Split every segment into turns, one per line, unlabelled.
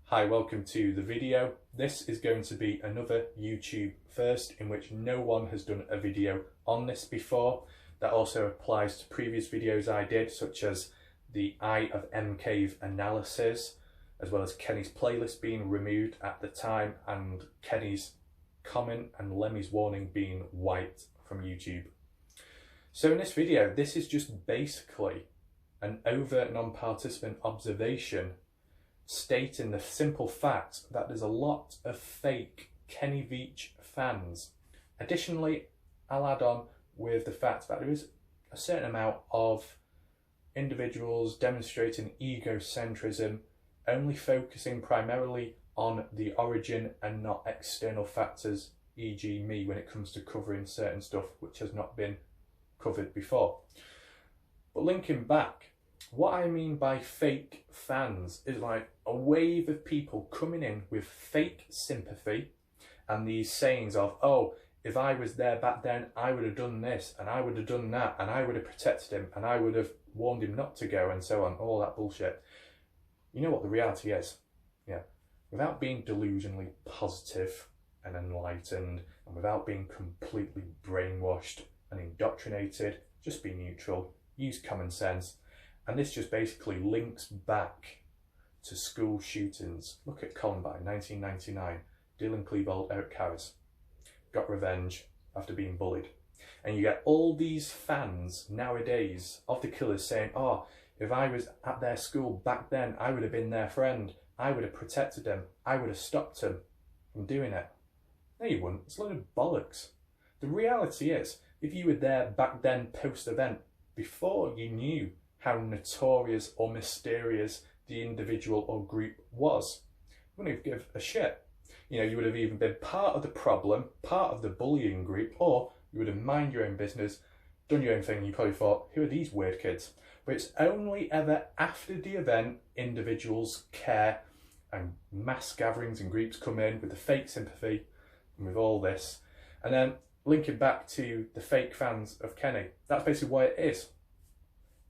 Hi, welcome to the video. This is going to be another YouTube first in which no one has done a video on this before. That also applies to previous videos I did, such as the Eye of M Cave analysis, as well as Kenny's playlist being removed at the time and Kenny's comment and Lemmy's warning being wiped from YouTube. So in this video, this is just basically an overt non-participant observation stating the simple fact that there's a lot of fake Kenny Veach fans. Additionally, I'll add on with the fact that there is a certain amount of individuals demonstrating egocentrism, only focusing primarily on the origin and not external factors, e.g. me, when it comes to covering certain stuff which has not been covered before. But linking back, what I mean by fake fans is like a wave of people coming in with fake sympathy and these sayings of, oh, if I was there back then, I would have done this and I would have done that and I would have protected him and I would have warned him not to go and so on, all that bullshit. You know what the reality is? Yeah. Without being delusionally positive and enlightened and without being completely brainwashed and indoctrinated, just be neutral, use common sense. And this just basically links back to school shootings. Look at Columbine, 1999. Dylan Klebold, Eric Harris got revenge after being bullied. And you get all these fans nowadays of the killers saying, oh, if I was at their school back then, I would have been their friend. I would have protected them. I would have stopped them from doing it. No, you wouldn't. It's a load of bollocks. The reality is, if you were there back then post-event, before you knew how notorious or mysterious the individual or group was, you wouldn't give a shit. You know, you would have even been part of the problem, part of the bullying group, or you would have mind your own business, done your own thing, and you probably thought, who are these weird kids? But it's only ever after the event individuals care and mass gatherings and groups come in with the fake sympathy and with all this. And then linking back to the fake fans of Kenny, that's basically what it is.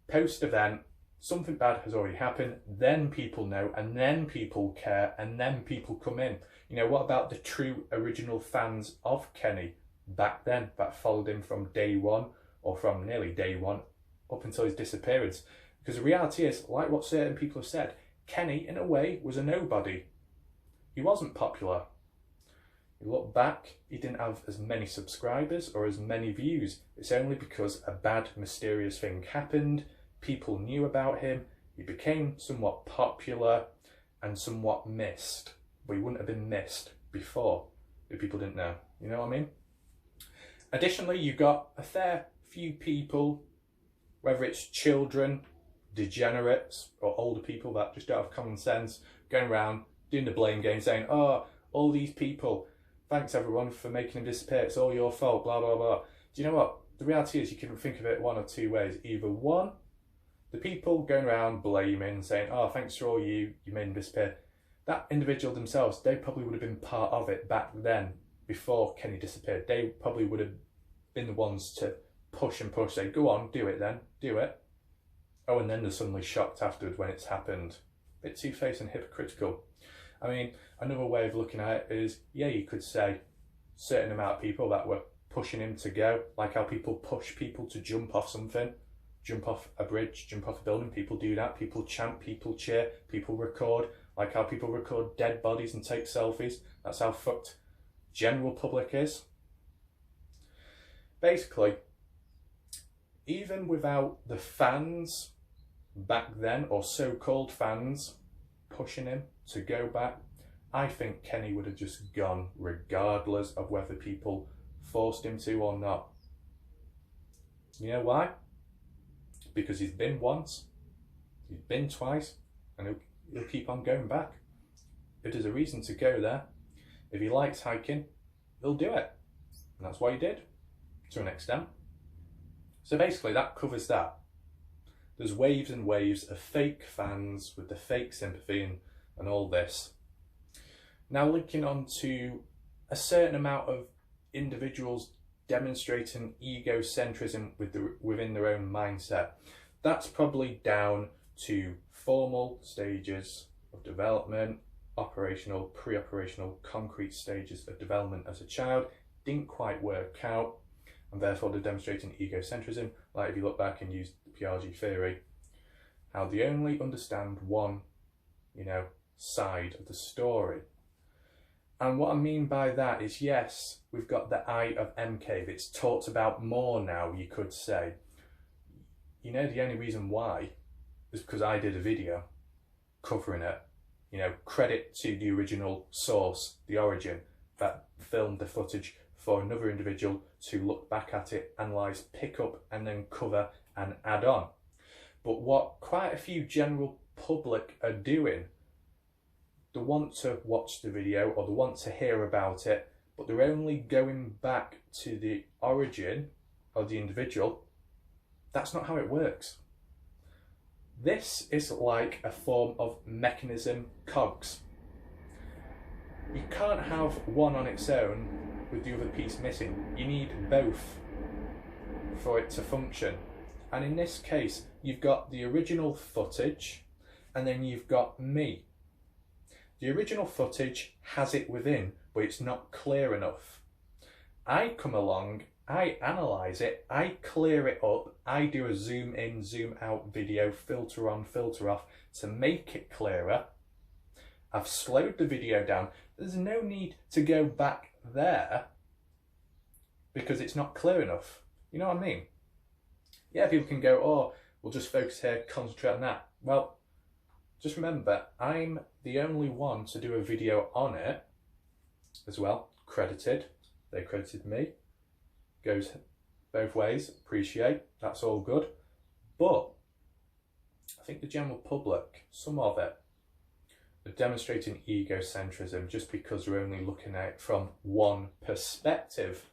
Post-event, something bad has already happened, then people know, and then people care, and then people come in. You know, what about the true original fans of Kenny back then that followed him from day one, or from nearly day one, up until his disappearance? Because the reality is, like what certain people have said, Kenny, in a way, was a nobody. He wasn't popular. You look back, he didn't have as many subscribers or as many views. It's only because a bad, mysterious thing happened, people knew about him, he became somewhat popular and somewhat missed. But he wouldn't have been missed before if people didn't know. You know what I mean? Additionally, you've got a fair few people, whether it's children, degenerates, or older people that just don't have common sense, going around doing the blame game, saying, oh, all these people, thanks everyone for making them disappear, it's all your fault, blah, blah, blah. Do you know what? The reality is you can think of it one or two ways. Either one, the people going around blaming, saying, oh, thanks for all you made them disappear. That individual themselves, they probably would have been part of it back then, before Kenny disappeared. They probably would have been the ones to push and push, say, go on, do it then, do it. Oh, and then they're suddenly shocked afterwards when it's happened. A bit two-faced and hypocritical. I mean, another way of looking at it is, yeah, you could say certain amount of people that were pushing him to go, like how people push people to jump off something, jump off a bridge, jump off a building. People do that. People chant, people cheer, people record, like how people record dead bodies and take selfies. That's how fucked general public is. Basically, even without the fans back then, or so-called fans, pushing him to go back, I think Kenny would have just gone regardless of whether people forced him to or not. You know why? Because he's been once, he's been twice, and he'll keep on going back. If there's a reason to go there, if he likes hiking, he'll do it. And that's what he did, to an extent. So basically that covers that. There's waves and waves of fake fans with the fake sympathy and all this. Now linking on to a certain amount of individuals demonstrating egocentrism within their own mindset. That's probably down to formal stages of development, operational, pre-operational, concrete stages of development as a child didn't quite work out, and therefore they're demonstrating egocentrism. Like if you look back and use the Piaget theory, how they only understand one, side of the story. And what I mean by that is, yes, we've got the I of M cave. It's talked about more now, you could say. The only reason why is because I did a video covering it. Credit to the original source, the origin, that filmed the footage for another individual to look back at it, analyse, pick up and then cover and add on. But what quite a few general public are doing, they want to watch the video or they want to hear about it, but they're only going back to the origin of the individual. That's not how it works. This is like a form of mechanism cogs. You can't have one on its own with the other piece missing. You need both for it to function. And in this case, you've got the original footage and then you've got me. The original footage has it within, but it's not clear enough. I come along, I analyse it, I clear it up, I do a zoom in, zoom out video, filter on, filter off to make it clearer. I've slowed the video down. There's no need to go back there because it's not clear enough. You know what I mean? Yeah, people can go, oh, we'll just focus here, concentrate on that. Well, just remember, I'm the only one to do a video on it as well, credited. They credited me. Goes both ways, appreciate, that's all good. But I think the general public, some of it, are demonstrating egocentrism just because we're only looking at it from one perspective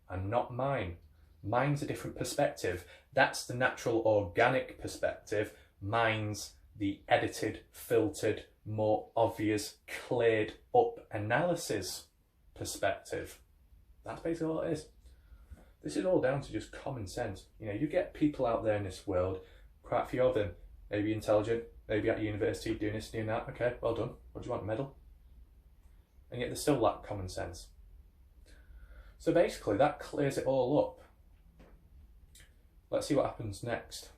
and not mine. Mine's a different perspective. That's the natural organic perspective. Mine's the edited, filtered, more obvious, cleared up analysis perspective. That's basically all it is. This is all down to just common sense. You get people out there in this world, quite a few of them, maybe intelligent, maybe at university doing this, doing that. Okay, well done. What do you want, a medal? And yet they still lack common sense. So basically that clears it all up. Let's see what happens next.